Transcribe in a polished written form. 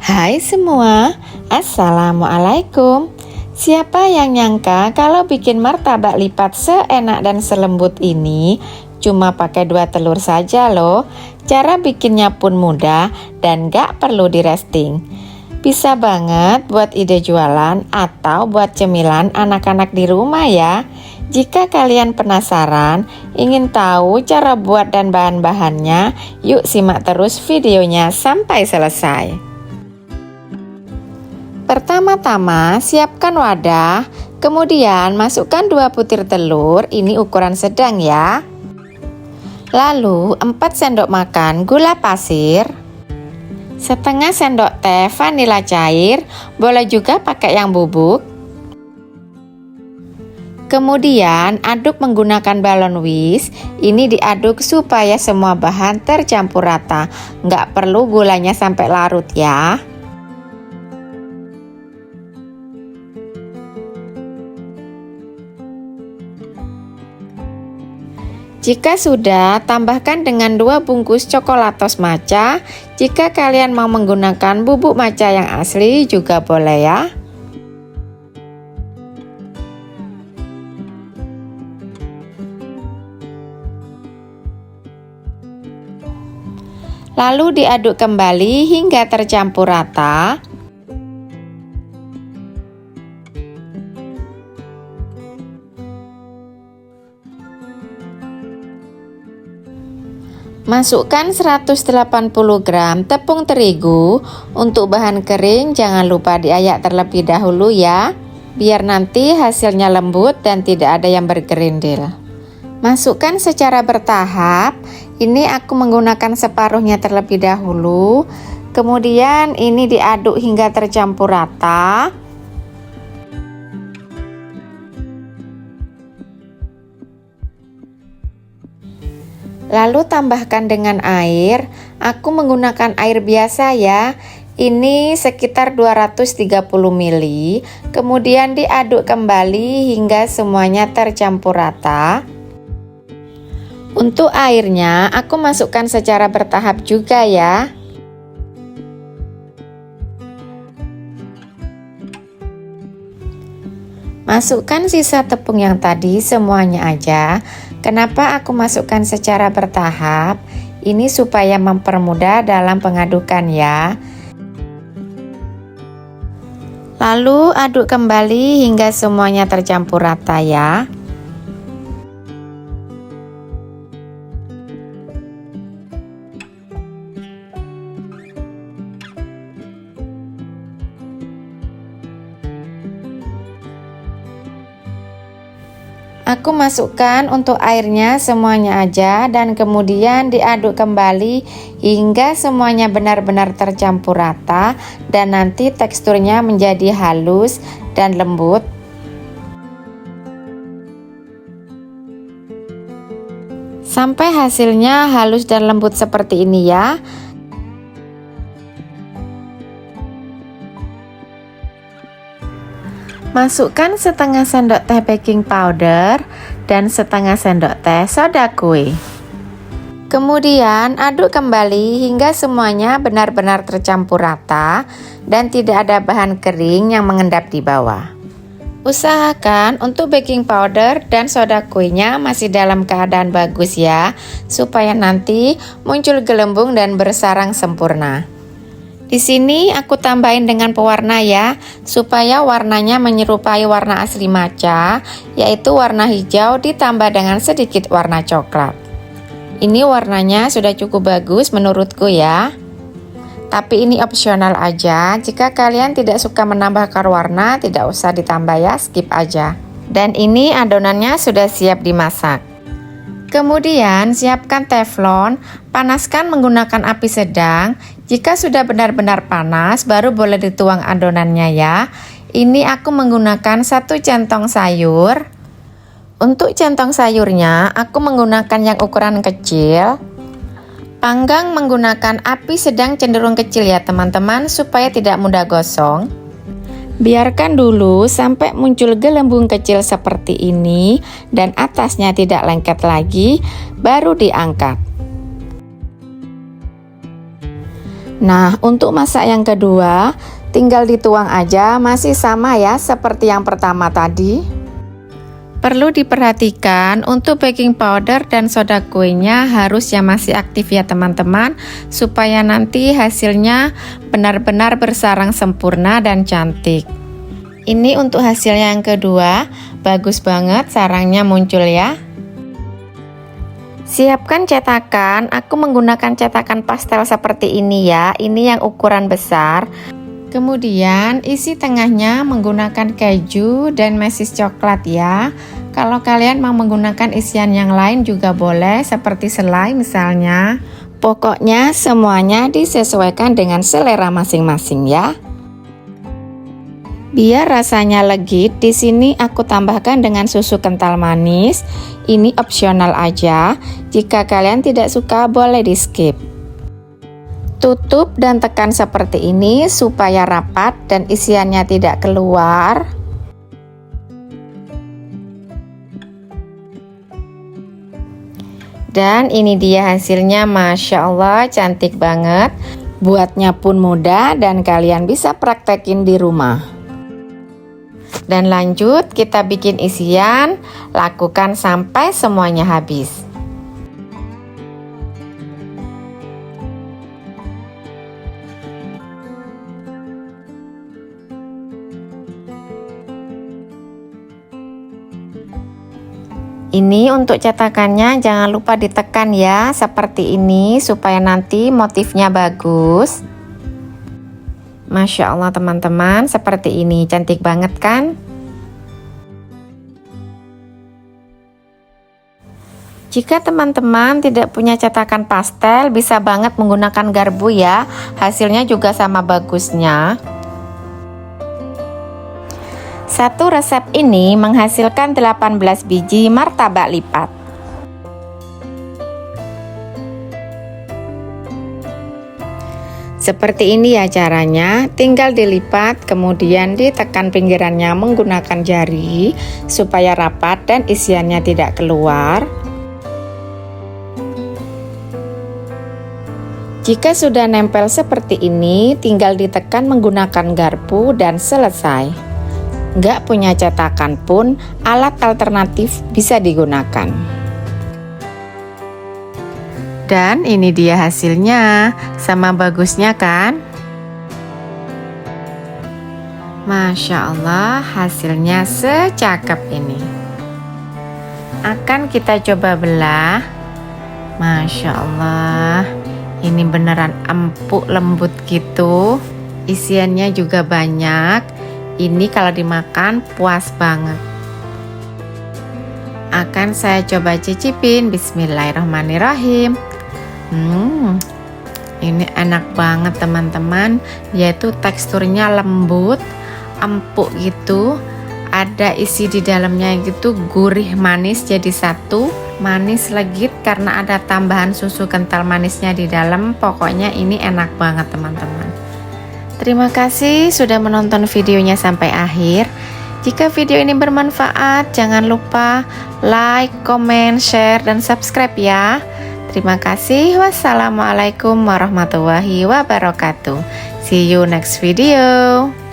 Hai semua, Assalamualaikum. Siapa yang nyangka kalau bikin martabak lipat seenak dan selembut ini cuma pakai 2 telur saja loh. Cara bikinnya pun mudah dan gak perlu di resting. Bisa banget buat ide jualan atau buat cemilan anak-anak di rumah ya. Jika kalian penasaran, ingin tahu cara buat dan bahan-bahannya, yuk simak terus videonya sampai selesai. Pertama-tama siapkan wadah, kemudian masukkan 2 butir telur, ini ukuran sedang ya. Lalu 4 sendok makan gula pasir, setengah sendok teh vanila cair, boleh juga pakai yang bubuk. Kemudian aduk menggunakan balon whisk, ini diaduk supaya semua bahan tercampur rata, nggak perlu gulanya sampai larut ya. Jika sudah, tambahkan dengan 2 bungkus coklatos matcha. Jika kalian mau menggunakan bubuk matcha yang asli juga boleh ya. Lalu diaduk kembali hingga tercampur rata. Masukkan 180 gram tepung terigu. Untuk bahan kering jangan lupa diayak terlebih dahulu ya, biar nanti hasilnya lembut dan tidak ada yang bergerindil. Masukkan secara bertahap. Ini aku menggunakan separuhnya terlebih dahulu. Kemudian ini diaduk hingga tercampur rata. Lalu tambahkan dengan air. Aku menggunakan air biasa ya. Ini sekitar 230 ml. Kemudian diaduk kembali hingga semuanya tercampur rata. Untuk airnya aku masukkan secara bertahap juga ya. Masukkan sisa tepung yang tadi semuanya aja. Kenapa aku masukkan secara bertahap? Ini supaya mempermudah dalam pengadukan ya. Lalu aduk kembali hingga semuanya tercampur rata ya. Aku masukkan untuk airnya semuanya aja dan kemudian diaduk kembali hingga semuanya benar-benar tercampur rata dan nanti teksturnya menjadi halus dan lembut. Sampai hasilnya halus dan lembut seperti ini ya. Masukkan setengah sendok teh baking powder dan setengah sendok teh soda kue. Kemudian aduk kembali hingga semuanya benar-benar tercampur rata dan tidak ada bahan kering yang mengendap di bawah. Usahakan untuk baking powder dan soda kuenya masih dalam keadaan bagus ya, supaya nanti muncul gelembung dan bersarang sempurna. Di sini aku tambahin dengan pewarna ya, supaya warnanya menyerupai warna asli matcha, yaitu warna hijau ditambah dengan sedikit warna coklat. Ini warnanya sudah cukup bagus menurutku ya. Tapi ini opsional aja, jika kalian tidak suka menambahkan warna tidak usah ditambah ya, skip aja. Dan ini adonannya sudah siap dimasak. Kemudian siapkan teflon, panaskan menggunakan api sedang. Jika sudah benar-benar panas baru boleh dituang adonannya ya. Ini aku menggunakan 1 centong sayur. Untuk centong sayurnya aku menggunakan yang ukuran kecil. Panggang menggunakan api sedang cenderung kecil ya teman-teman, supaya tidak mudah gosong. Biarkan dulu sampai muncul gelembung kecil seperti ini dan atasnya tidak lengket lagi, baru diangkat. Nah, untuk masak yang kedua, tinggal dituang aja, masih sama ya seperti yang pertama tadi. Perlu diperhatikan untuk baking powder dan soda kuenya harus yang masih aktif ya teman-teman, supaya nanti hasilnya benar-benar bersarang sempurna dan cantik. Ini untuk hasilnya yang kedua, bagus banget sarangnya muncul ya. Siapkan cetakan, aku menggunakan cetakan pastel seperti ini ya, ini yang ukuran besar. Kemudian isi tengahnya menggunakan keju dan mesis coklat ya. Kalau kalian mau menggunakan isian yang lain juga boleh, seperti selai misalnya. Pokoknya semuanya disesuaikan dengan selera masing-masing ya. Biar rasanya legit, di sini aku tambahkan dengan susu kental manis. Ini opsional aja. Jika kalian tidak suka, boleh di skip. Tutup dan tekan seperti ini supaya rapat dan isiannya tidak keluar. Dan ini dia hasilnya, Masya Allah, cantik banget. Buatnya pun mudah dan kalian bisa praktekin di rumah. Dan lanjut kita bikin isian, lakukan sampai semuanya habis. Ini untuk cetakannya jangan lupa ditekan ya, seperti ini supaya nanti motifnya bagus. Masya Allah teman-teman, seperti ini, cantik banget kan? Jika teman-teman tidak punya cetakan pastel, bisa banget menggunakan garpu ya, hasilnya juga sama bagusnya. Satu resep ini menghasilkan 18 biji martabak lipat. Seperti ini ya caranya, tinggal dilipat kemudian ditekan pinggirannya menggunakan jari supaya rapat dan isiannya tidak keluar. Jika sudah nempel seperti ini, tinggal ditekan menggunakan garpu dan selesai. Nggak punya cetakan pun, alat alternatif bisa digunakan. Dan ini dia hasilnya, sama bagusnya kan? Masya Allah, hasilnya secakep ini. Akan kita coba belah. Masya Allah, ini beneran empuk lembut gitu. Isiannya juga banyak. Ini kalau dimakan puas banget. Akan saya coba cicipin. Bismillahirrahmanirrahim. Ini enak banget teman-teman, yaitu teksturnya lembut, empuk gitu, ada isi di dalamnya gitu, gurih manis jadi satu, manis legit karena ada tambahan susu kental manisnya di dalam. Pokoknya ini enak banget teman-teman. Terima kasih sudah menonton videonya sampai akhir. Jika video ini bermanfaat, jangan lupa like, comment, share, dan subscribe ya. Terima kasih. Wassalamualaikum warahmatullahi wabarakatuh. See you next video.